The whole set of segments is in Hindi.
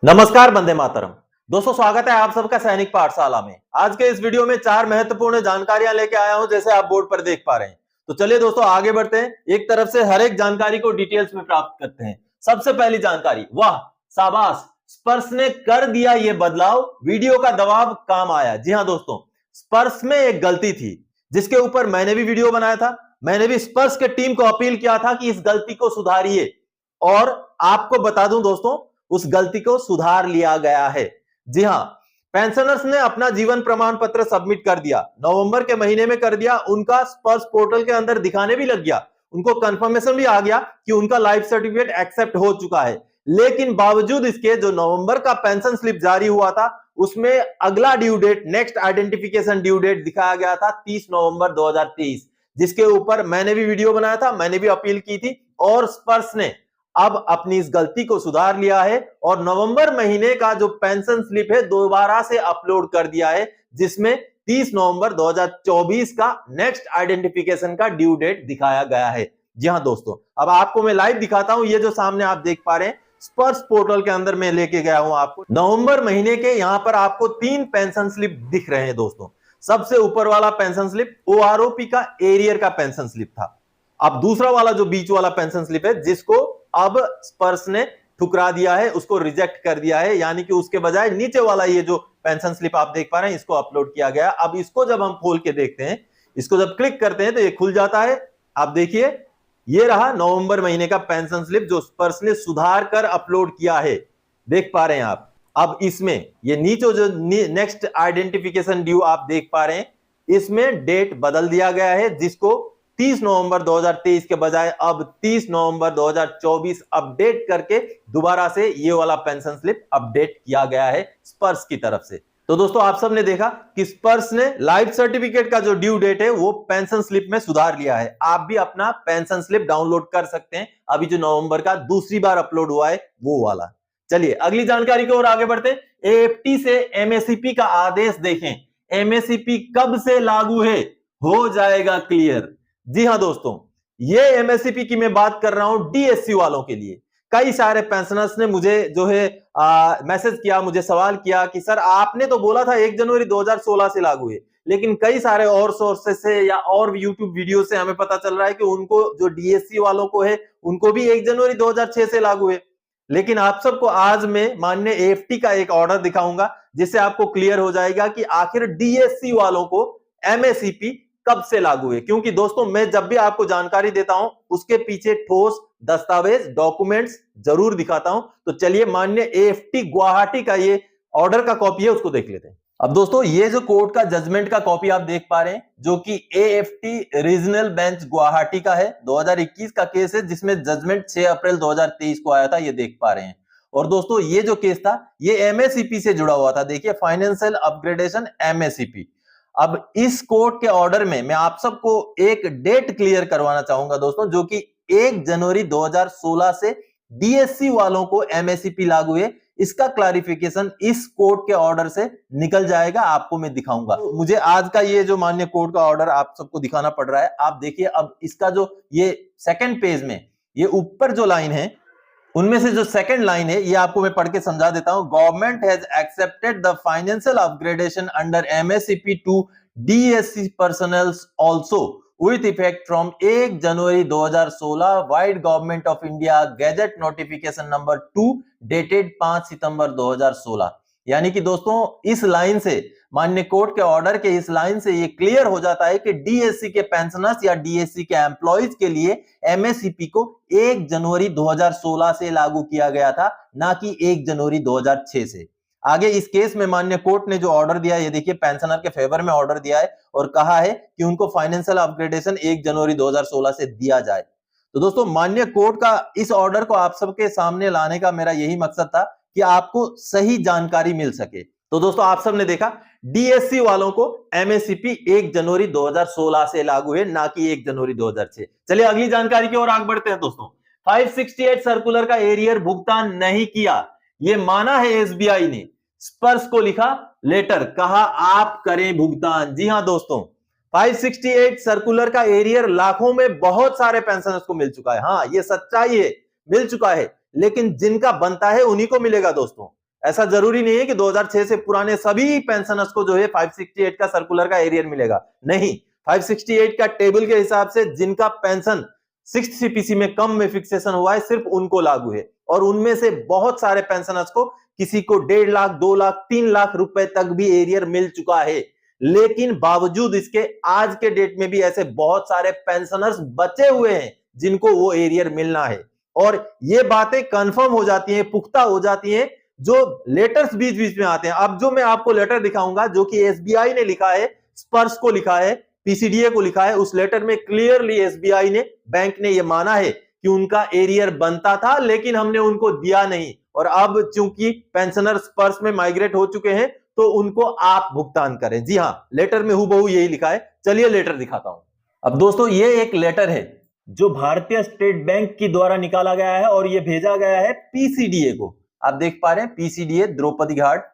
नमस्कार, वंदे मातरम। दोस्तों, स्वागत है आप सबका सैनिक पाठशाला में। आज के इस वीडियो में 4 महत्वपूर्ण जानकारियां लेके आया हूं, जैसे आप बोर्ड पर देख पा रहे हैं। तो चलिए दोस्तों, आगे बढ़ते हैं। एक तरफ से हर एक जानकारी को डिटेल्स में प्राप्त करते हैं। सबसे पहली जानकारी, वाह शाबाश, स्पर्श ने कर दिया ये बदलाव, वीडियो का दबाव काम आया। जी हां दोस्तों, स्पर्श में एक गलती थी जिसके ऊपर मैंने भी वीडियो बनाया था। मैंने भी स्पर्श के टीम को अपील किया था कि इस गलती को सुधारिए, और आपको बता दूं दोस्तों, उस गलती को सुधार लिया गया है। जी हां, पेंशनर्स ने अपना जीवन प्रमाण पत्र सबमिट कर दिया, नवंबर के महीने में कर दिया। उनका स्पर्श पोर्टल के अंदर दिखाने भी लग गया, उनको कंफर्मेशन भी आ गया कि उनका लाइफ सर्टिफिकेट एक्सेप्ट हो चुका है। लेकिन बावजूद इसके जो नवंबर का पेंशन स्लिप जारी हुआ था, उसमें अगला due date, next identification due date दिखाया गया था 30 नवंबर 2023, जिसके ऊपर मैंने भी वीडियो बनाया था, मैंने भी अपील की थी। और स्पर्श ने अब अपनी इस गलती को सुधार लिया है और नवंबर महीने का जो पेंशन स्लिप है दोबारा से अपलोड कर दिया है, जिसमें 30 नवंबर 2024 का नेक्स्ट आइडेंटिफिकेशन का ड्यू डेट दिखाया गया है। जी हां दोस्तों, अब आपको मैं लाइव दिखाता हूं। ये जो सामने आप देख पा रहे हैं, स्पर्श पोर्टल के अंदर मैं लेके गया हूं आपको। नवंबर महीने के यहां पर आपको 3 पेंशन स्लिप दिख रहे हैं दोस्तों। सबसे ऊपर वाला पेंशन स्लिप ओआरओपी का एरियर का पेंशन स्लिप था। अब दूसरा वाला जो बीच वाला पेंशन स्लिप है, जिसको अब स्पर्श ने ठुकरा दिया है, उसको रिजेक्ट कर दिया है, यानी कि उसके बजाय नीचे वाला ये जो पेंशन स्लिप आप देख पा रहे हैं, इसको अपलोड किया गया। अब इसको जब हम खोल के देखते हैं, इसको जब क्लिक करते हैं तो ये खुल जाता है। आप देखिए, ये रहा नवंबर महीने का पेंशन स्लिप जो स्पर्श ने सुधार कर अपलोड किया है, देख पा रहे हैं आप। अब इसमें ये नीचे जो नेक्स्ट आइडेंटिफिकेशन ड्यू आप देख पा रहे हैं, इसमें डेट बदल दिया गया है, जिसको 30 नवंबर 2023 के बजाय अब 30 नवंबर 2024 अपडेट करके दोबारा से ये वाला पेंशन स्लिप अपडेट किया गया है स्पर्श की तरफ से। तो दोस्तों, आप सबने देखा कि स्पर्श ने लाइफ सर्टिफिकेट का जो ड्यू डेट है वो पेंशन स्लिप में सुधार लिया है। आप भी अपना पेंशन स्लिप डाउनलोड कर सकते हैं, अभी जो नवंबर का दूसरी बार अपलोड हुआ है वो वाला। चलिए अगली जानकारी की ओर आगे बढ़ते हैं। एएफटी से एमएससीपी का आदेश देखें। एमएससीपी कब से लागू है, हो जाएगा क्लियर। जी हां दोस्तों, ये एमएससीपी की मैं बात कर रहा हूं डीएससी वालों के लिए। कई सारे पेंशनर्स ने मुझे जो है मैसेज किया, मुझे सवाल किया कि सर आपने तो बोला था 1 जनवरी 2016 से लागू है, लेकिन कई सारे और सोर्सेस से या और यूट्यूब वीडियो से हमें पता चल रहा है कि उनको जो डीएससी वालों को है उनको भी 1 जनवरी 2006 से लागू है। लेकिन आप सबको आज मैं माननीय एएफटी का एक ऑर्डर दिखाऊंगा, जिससे आपको क्लियर हो जाएगा कि आखिर डीएससी वालों को एमएससीपी कब से लागू है। क्योंकि दोस्तों, मैं जब भी आपको जानकारी देता हूं उसके पीछे ठोस दस्तावेज, डॉक्यूमेंट्स जरूर दिखाता हूं। तो चलिए माननीय एएफटी गुवाहाटी का ये ऑर्डर का कॉपी है, उसको देख लेते हैं। अब दोस्तों, ये जो कोर्ट का जजमेंट का कॉपी आप देख पा रहे हैं, जो कि एएफटी रीजनल बेंच गुवाहाटी का है, 2021 का केस है, जिसमें जजमेंट 6 अप्रैल 2023 को आया था, ये देख पा रहे हैं। और दोस्तों, ये जो केस था ये एमएससीपी से जुड़ा हुआ था। देखिए, फाइनेंशियल अपग्रेडेशन एमएससीपी। अब इस कोर्ट के ऑर्डर में मैं आप सबको एक डेट क्लियर करवाना चाहूंगा दोस्तों, जो कि 1 जनवरी 2016 से डीएससी वालों को एमएससीपी लागू है। इसका क्लैरिफिकेशन इस कोर्ट के ऑर्डर से निकल जाएगा, आपको मैं दिखाऊंगा। तो मुझे आज का ये जो माननीय कोर्ट का ऑर्डर आप सबको दिखाना पड़ रहा है। आप देखिए, अब इसका जो ये सेकंड पेज में ये ऊपर जो लाइन है, उनमें से जो सेकंड लाइन है, ये आपको मैं पढ़ के समझा देता हूं। Government has accepted the financial upgradation under MSCP to DSC personals also with effect from 1 January 2016 vide government of India gazette notification number 2 dated 5 September 2016। यानी कि दोस्तों, इस लाइन से, माननीय कोर्ट के ऑर्डर के इस लाइन से ये क्लियर हो जाता है कि डीएससी के पेंशनर्स या डीएससी के एम्प्लॉइज के लिए एमएससीपी को 1 जनवरी 2016 से लागू किया गया था, ना कि 1 जनवरी 2006 से। आगे इस केस में माननीय कोर्ट ने जो ऑर्डर दिया है, ये देखिए, पेंशनर के फेवर में ऑर्डर दिया है और कहा है कि उनको फाइनेंशियल अपग्रेडेशन 1 जनवरी 2016 से दिया जाए। तो दोस्तों, माननीय कोर्ट का इस ऑर्डर को आप सबके सामने लाने का मेरा यही मकसद था कि आपको सही जानकारी मिल सके। तो दोस्तों, आप सबने देखा, डीएससी वालों को एमएससीपी 1 जनवरी 2016 से लागू है, ना कि 1 जनवरी 2006। चलिए अगली जानकारी की ओर आगे बढ़ते हैं दोस्तों। 568 सर्कुलर का एरियर भुगतान नहीं किया, ये माना है एसबीआई ने। स्पर्श को लिखा लेटर, कहा आप करें भुगतान। जी हां दोस्तों, 568 सर्कुलर का एरियर लाखों में बहुत सारे पेंशनर्स को मिल चुका है। हाँ, ये सच्चाई है, मिल चुका है, लेकिन जिनका बनता है उन्हीं को मिलेगा दोस्तों। ऐसा जरूरी नहीं है कि 2006 से पुराने सभी पेंशनर्स को जो है 568 का सर्कुलर का एरियर मिलेगा, नहीं। 568 का टेबल के हिसाब से जिनका पेंशन 6th सीपीसी में कम में फिक्सेशन हुआ है सिर्फ उनको लागू है, और उनमें से बहुत सारे पेंशनर्स को, किसी को 1.5 लाख, 2 लाख, 3 लाख रुपए तक भी एरियर मिल चुका है। लेकिन बावजूद इसके आज के डेट में भी ऐसे बहुत सारे पेंशनर्स बचे हुए हैं जिनको वो एरियर मिलना है, और ये बातें कंफर्म हो जाती हैं, पुख्ता हो जाती हैं, जो लेटर्स बीच बीच में आते हैं। अब जो मैं आपको लेटर दिखाऊंगा जो कि एसबीआई ने लिखा है, स्पर्श को लिखा है, पीसीडीए को लिखा है, उस लेटर में क्लियरली एसबीआई ने, बैंक ने यह माना है कि उनका एरियर बनता था लेकिन हमने उनको दिया नहीं, और अब चूंकि पेंशनर स्पर्श में माइग्रेट हो चुके हैं तो उनको आप भुगतान करें। जी हां, लेटर में हूबहू यही लिखा है। चलिए लेटर दिखाता हूं। अब दोस्तों ये एक लेटर है जो भारतीय स्टेट बैंक की द्वारा निकाला गया है और ये भेजा गया है पीसीडीए को। आप देख पा रहे हैं पीसीडीए द्रौपदी घाट,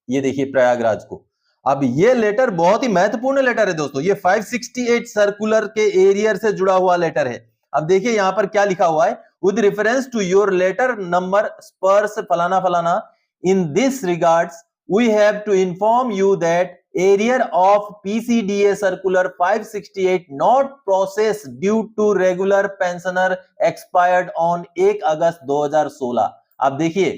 ये देखिए प्रयागराज को। अब ये लेटर बहुत ही महत्वपूर्ण लेटर है दोस्तों, ये 568 सर्कुलर के एरियर से जुड़ा हुआ लेटर है। अब देखिए यहां पर क्या लिखा हुआ है, with reference to your letter number Sparsh फलाना फलाना, in this regards we have to inform you that arrear of PCDA circular 568 not process due to regular pensioner expired on 1 August 2016। अब देखिए,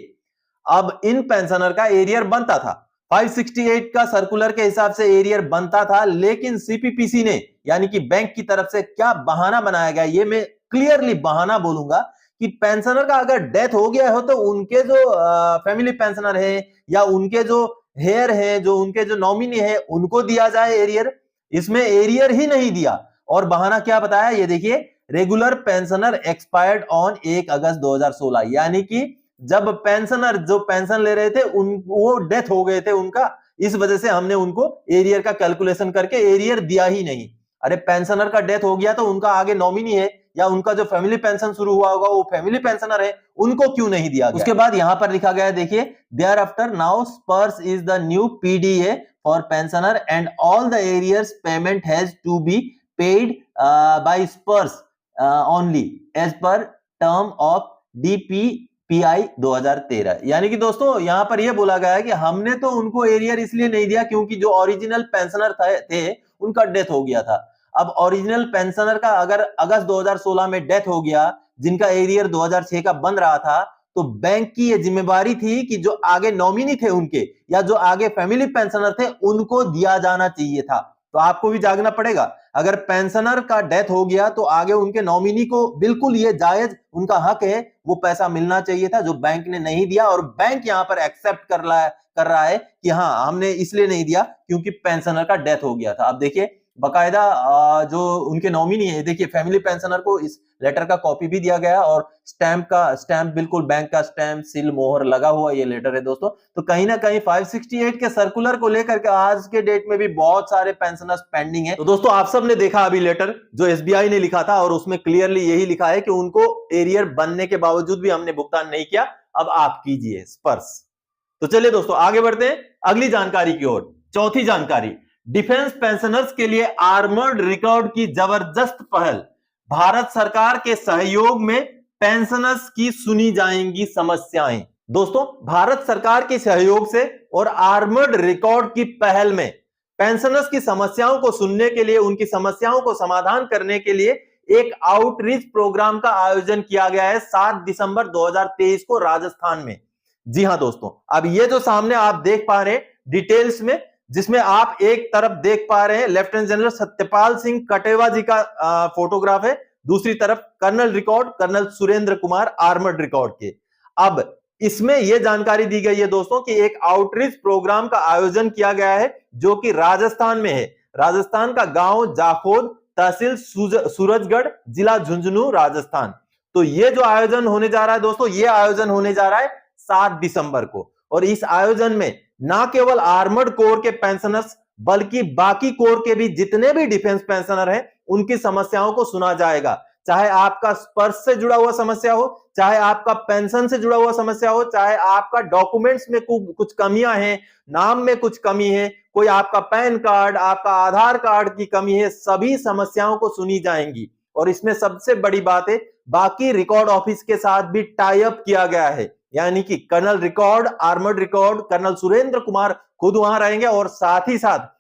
अब इन पेंशनर का एरियर बनता था, 568 का सर्कुलर के हिसाब से एरियर बनता था, लेकिन सीपीपीसी ने यानी कि बैंक की तरफ से क्या बहाना बनाया गया, ये मैं क्लियरली बहाना बोलूंगा कि पेंशनर का अगर डेथ हो गया हो तो उनके जो फैमिली पेंशनर है या उनके जो हेयर है, जो उनके जो नॉमिनी है, उनको दिया जाए एरियर। इसमें एरियर ही नहीं दिया, और बहाना क्या बताया, ये देखिए, regular pensioner expired on 1 August 2016, यानी कि जब पेंशनर जो पेंशन ले रहे थे वो डेथ हो गए थे उनका, इस वजह से हमने उनको एरियर का कैलकुलेशन करके एरियर दिया ही नहीं। अरे पेंशनर का डेथ हो गया तो उनका आगे नॉमिनी है या उनका जो फैमिली पेंशन शुरू हुआ होगा वो फैमिली पेंशनर है, उनको क्यों नहीं दिया गया। उसके बाद यहां पर लिखा गया है, देखिए, thereafter now Sparsh is the new PDA for pensioner and all the arrears payment has to be paid by Sparsh only as per term of DPPI 2013। यानी कि दोस्तों यहां पर यह बोला गया है कि हमने तो उनको एरियर इसलिए नहीं दिया क्योंकि जो ओरिजिनल पेंशनर थे उनका डेथ हो गया था। अब ओरिजिनल पेंशनर का अगर अगस्त 2016 में डेथ हो गया, जिनका एरियर 2006 का बन रहा था, तो बैंक की यह जिम्मेवारी थी कि जो आगे नॉमिनी थे उनके या जो आगे फैमिली पेंशनर थे उनको दिया जाना चाहिए था। तो आपको भी जागना पड़ेगा, अगर पेंशनर का डेथ हो गया तो आगे उनके नॉमिनी को बिल्कुल ये जायज, उनका हक है, वो पैसा मिलना चाहिए था, जो बैंक ने नहीं दिया। और बैंक यहां पर एक्सेप्ट कर रहा है कि हाँ हमने इसलिए नहीं दिया क्योंकि पेंशनर का डेथ हो गया था। अब देखिए बकायदा जो उनके नॉमिनी है, देखिए फैमिली पेंशनर को इस लेटर का कॉपी भी दिया गया और स्टैंप बिल्कुल बैंक का स्टैंप सील मोहर लगा हुआ ये लेटर है दोस्तों। तो कहीं ना कहीं 568 के सर्कुलर को लेकर के आज के डेट में भी बहुत सारे पेंशनर्स पेंडिंग है। तो दोस्तों आप सब ने देखा अभी लेटर जो एसबीआई ने लिखा था, और उसमें क्लियरली यही लिखा है कि उनको एरियर बनने के बावजूद भी हमने भुगतान नहीं किया, अब आप कीजिए स्पर्श। तो चलिए दोस्तों आगे बढ़ते हैं अगली जानकारी की ओर। चौथी जानकारी, डिफेंस पेंशनर्स के लिए आर्मर्ड रिकॉर्ड की जबरदस्त पहल, भारत सरकार के सहयोग में पेंशनर्स की सुनी जाएंगी समस्याएं। दोस्तों भारत सरकार के सहयोग से और आर्मर्ड रिकॉर्ड की पहल में पेंशनर्स की समस्याओं को सुनने के लिए, उनकी समस्याओं को समाधान करने के लिए एक आउटरीच प्रोग्राम का आयोजन किया गया है 7 दिसंबर 2023 को राजस्थान में। जी हां दोस्तों, अब ये जो सामने आप देख पा रहे हैं डिटेल्स में, जिसमें आप एक तरफ देख पा रहे हैं लेफ्टिनेंट जनरल सत्यपाल सिंह कटेवा जी का फोटोग्राफ है, दूसरी तरफ colonel Surender Kumar armoured record के। अब इसमें यह जानकारी दी गई है दोस्तों कि एक आउटरीच प्रोग्राम का आयोजन किया गया है जो कि राजस्थान में है। राजस्थान का गांव जाखोद, तहसील सूरजगढ़, जिला झुंझुनू, राजस्थान। तो ये जो आयोजन होने जा रहा है दोस्तों, ये आयोजन होने जा रहा है 7 दिसंबर को, और इस आयोजन में ना केवल आर्मर्ड कोर के पेंशनर्स बल्कि बाकी कोर के भी जितने भी डिफेंस पेंशनर हैं उनकी समस्याओं को सुना जाएगा। चाहे आपका स्पर्श से जुड़ा हुआ समस्या हो, चाहे आपका पेंशन से जुड़ा हुआ समस्या हो, चाहे आपका डॉक्यूमेंट्स में कुछ कमियां हैं, नाम में कुछ कमी है, कोई आपका पैन कार्ड, आपका आधार कार्ड की कमी है, सभी समस्याओं को सुनी जाएंगी। और इसमें सबसे बड़ी बात है, बाकी रिकॉर्ड ऑफिस के साथ भी टाई अप किया गया है, यानी कि colonel record, armoured record, colonel Surender Kumar खुद वहां रहेंगे और साथ ही साथ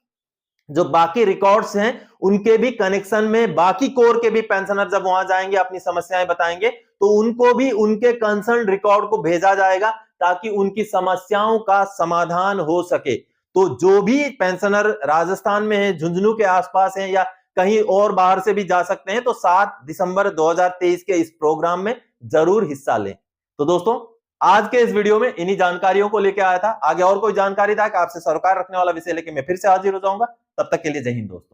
जो बाकी रिकॉर्ड्स हैं उनके भी कनेक्शन में बाकी कोर के भी पेंशनर जब वहां जाएंगे अपनी समस्याएं बताएंगे तो उनको भी उनके कंसर्न रिकॉर्ड को भेजा जाएगा ताकि उनकी समस्याओं का समाधान हो सके। तो जो भी पेंशनर राजस्थान में है, झुंझुनू के आसपास है या कहीं और बाहर से भी जा सकते हैं, तो 7 दिसंबर 2023 के इस प्रोग्राम में जरूर हिस्सा लें। तो दोस्तों आज के इस वीडियो में इन्हीं जानकारियों को लेकर आया था। आगे और कोई जानकारी था कि आपसे सरोकार रखने वाला विषय लेके मैं फिर से हाजिर हो जाऊंगा। तब तक के लिए जय हिंद दोस्तों।